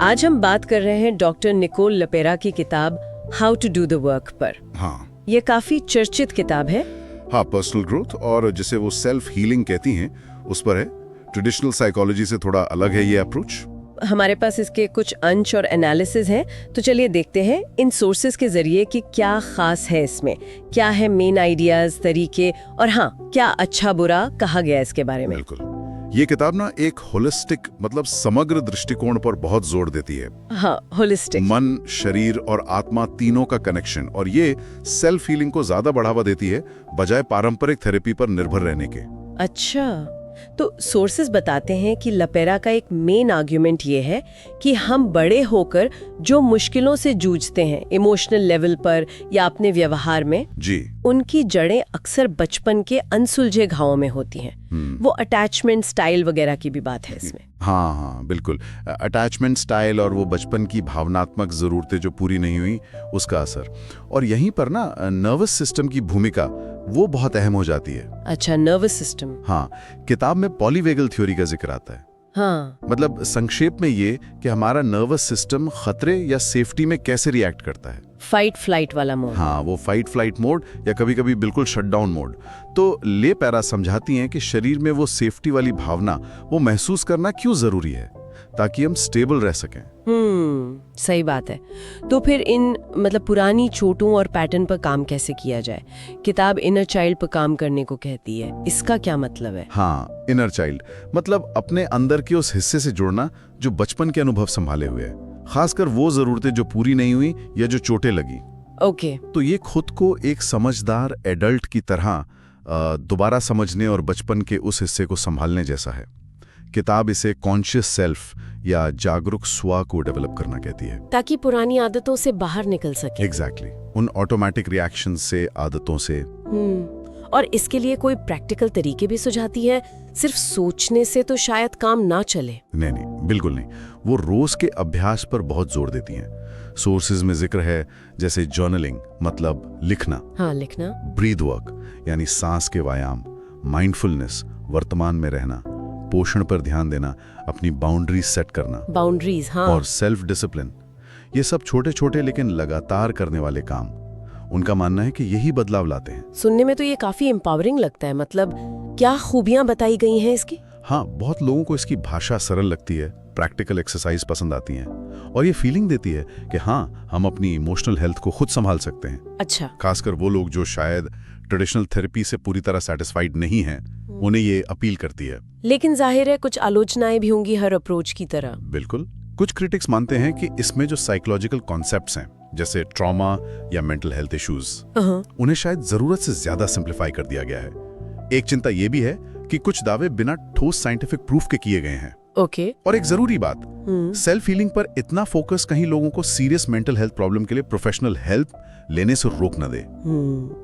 आज हम बात कर रहे हैं डॉक्टर निकोल लपेरा की किताब how to do the work पर। हाँ ये काफी चर्चित किताब है। हाँ, पर्सनल ग्रोथ और जिसे वो सेल्फ हीलिंग कहती हैं उस पर है। ट्रेडिशनल साइकोलॉजी से थोड़ा अलग है ये अप्रोच। हमारे पास इसके कुछ अंश और एनालिसिस हैं, तो चलिए देखते हैं इन सोर्सेज के जरिए कि क्या खास है इसमें, क्या है मेन आइडियाज, तरीके और हाँ क्या अच्छा बुरा कहा गया इसके बारे में। बिल्कुल, ये किताब ना एक होलिस्टिक मतलब समग्र दृष्टिकोण पर बहुत जोर देती है। हाँ, होलिस्टिक। मन, शरीर और आत्मा तीनों का कनेक्शन, और ये सेल्फ हीलिंग को ज्यादा बढ़ावा देती है बजाय पारंपरिक थेरेपी पर निर्भर रहने के। अच्छा, तो सोर्सेज बताते हैं कि लपेरा का एक मेन आर्ग्यूमेंट ये है कि हम बड़े होकर जो मुश्किलों से जूझते हैं इमोशनल लेवल पर या अपने व्यवहार में जी, उनकी जड़ें अक्सर बचपन के अनसुलझे घावों में होती हैं। वो अटैचमेंट स्टाइल वगैरह की भी बात है इसमें। हाँ, बिल्कुल। अटैचमेंट स्टाइल और वो बचपन की भावनात्मक जरूरतें जो पूरी नहीं हुई उसका असर, और यहीं पर ना नर्वस सिस्टम की भूमिका वो बहुत अहम हो जाती है। अच्छा, नर्वस सिस्टम। हाँ, किताब में पॉलीवेगल थ्योरी का जिक्र आता है। हाँ, मतलब संक्षेप में ये कि हमारा नर्वस सिस्टम खतरे या सेफ्टी में कैसे रिएक्ट करता है। फाइट फ्लाइट वाला मोड। हाँ, वो फाइट फ्लाइट मोड या कभी-कभी बिल्कुल शटडाउन मोड। तो लपेरा समझाती हैं कि शरीर में वो सेफ्टी वाली भावना वो महसूस करना क्यों जरूरी है ताकि हम स्टेबल रह सकें। सही बात है। तो फिर इन मतलब पुरानी चोटों और पैटर्न पर काम कैसे किया जाए? किताब इनर चाइल्ड पर काम करने को कहती है, इसका क्या मतलब है? हाँ, इनर चाइल्ड मतलब अपने अंदर के उस हिस्से से जुड़ना जो बचपन के अनुभव संभाले हुए है, खासकर वो जरूरतें जो पूरी नहीं हुई या जो चोटें लगी। ओके। तो ये खुद को एक समझदार एडल्ट की तरह दोबारा समझने और बचपन के उस हिस्से को संभालने जैसा है। किताब इसे कॉन्शियस सेल्फ या जागरूक स्व को डेवलप करना कहती है, ताकि पुरानी आदतों से बाहर निकल सके। एग्जैक्टली, उन ऑटोमेटिक रिएक्शन से, आदतों से। और इसके लिए कोई प्रैक्टिकल तरीके भी सुझाती है? सिर्फ सोचने से तो शायद काम ना चले। नहीं, बिल्कुल नहीं। वो रोज के अभ्यास पर बहुत जोर देती हैं। सोर्सेज में जिक्र है जैसे जर्नलिंग मतलब लिखना। हाँ, लिखना। ब्रीथ वर्क यानी सांस के व्यायाम, माइंडफुलनेस वर्तमान में रहना, पोषण पर ध्यान देना, अपनी बाउंड्रीज सेट करना, बाउंड्रीज, हाँ। और सेल्फ डिसिप्लिन। ये सब छोटे छोटे लेकिन लगातार करने वाले काम, उनका मानना है कि यही बदलाव लाते हैं। सुनने में तो ये काफी एम्पावरिंग लगता है। मतलब क्या खूबियां बताई गई हैं इसकी? हाँ, बहुत लोगों को इसकी भाषा सरल लगती है, प्रैक्टिकल एक्सरसाइज पसंद आती हैं, और ये फीलिंग देती है कि हाँ, हम अपनी इमोशनल हेल्थ को खुद संभाल सकते हैं। अच्छा। खासकर वो लोग जो शायद ट्रेडिशनल थेरेपी से पूरी तरह सेटिस्फाइड नहीं हैं, उन्हें ये अपील करती है। लेकिन जाहिर है कुछ आलोचनाएं भी होंगी हर अप्रोच की तरह। बिल्कुल, कुछ क्रिटिक्स मानते हैं कि इसमें जो साइकोलॉजिकल कॉन्सेप्ट्स हैं जैसे ट्रॉमा या मेंटल हेल्थ इश्यूज, उन्हें शायद जरूरत से ज्यादा सिंप्लीफाई कर दिया गया है। एक चिंता ये भी है कि कुछ दावे बिना ठोस साइंटिफिक प्रूफ के किए गए हैं। ओके। और एक जरूरी बात, सेल्फ हीलिंग पर इतना फोकस कहीं लोगों को सीरियस मेंटल हेल्थ प्रॉब्लम के लिए प्रोफेशनल हेल्प लेने से रोक न दे।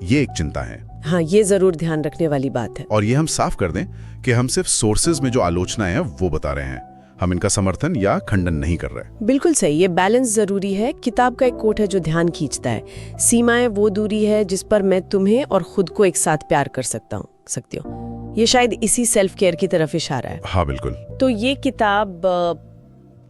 ये एक चिंता है। हाँ, ये जरूर ध्यान रखने वाली बात है। और ये हम साफ कर दें कि हम सिर्फ सोर्सेज में जो आलोचनाएं हैं वो बता रहे हैं, हम इनका समर्थन या खंडन नहीं कर रहे। बिल्कुल सही, ये बैलेंस जरूरी है। किताब का एक कोट है जो ध्यान खींचता है, सीमाएं वो दूरी है जिस पर मैं तुम्हें और खुद को एक साथ प्यार कर सकती हूँ। ये शायद इसी सेल्फ केयर की तरफ इशारा है। हाँ, बिल्कुल। तो ये किताब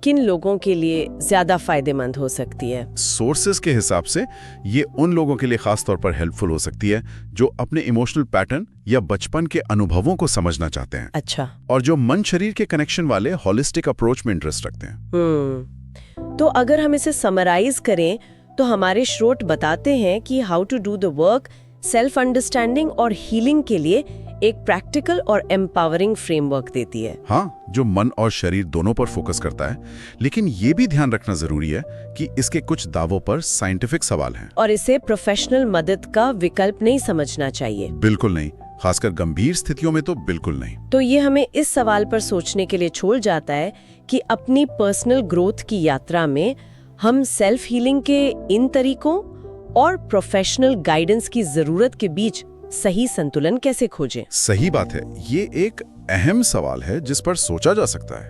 किन लोगों के लिए ज्यादा फायदेमंद हो सकती है? सोर्सेज के हिसाब से ये उन लोगों के लिए खास तौर पर हेल्पफुल हो सकती है जो अपने इमोशनल पैटर्न या बचपन के अनुभवों को समझना चाहते हैं। अच्छा। और जो मन शरीर के कनेक्शन वाले होलिस्टिक अप्रोच में इंटरेस्ट रखते हैं। तो अगर हम इसे समराइज करें तो हमारे स्रोत बताते हैं कि how to do the work self understanding और हीलिंग के लिए एक प्रैक्टिकल और एम्पावरिंग फ्रेमवर्क देती है। हाँ, जो मन और शरीर दोनों पर फोकस करता है, लेकिन ये भी ध्यान रखना जरूरी है कि इसके कुछ दावों पर साइंटिफिक सवाल हैं। और इसे प्रोफेशनल मदद का विकल्प नहीं समझना चाहिए। बिल्कुल नहीं, खासकर गंभीर स्थितियों में तो बिल्कुल नहीं। तो ये हमें इस सवाल पर सोचने के लिए छोड़ जाता है कि अपनी पर्सनल ग्रोथ की यात्रा में हम सेल्फ हीलिंग के इन तरीकों और प्रोफेशनल गाइडेंस की जरूरत के बीच सही संतुलन कैसे खोजें। सही बात है, ये एक अहम सवाल है जिस पर सोचा जा सकता है।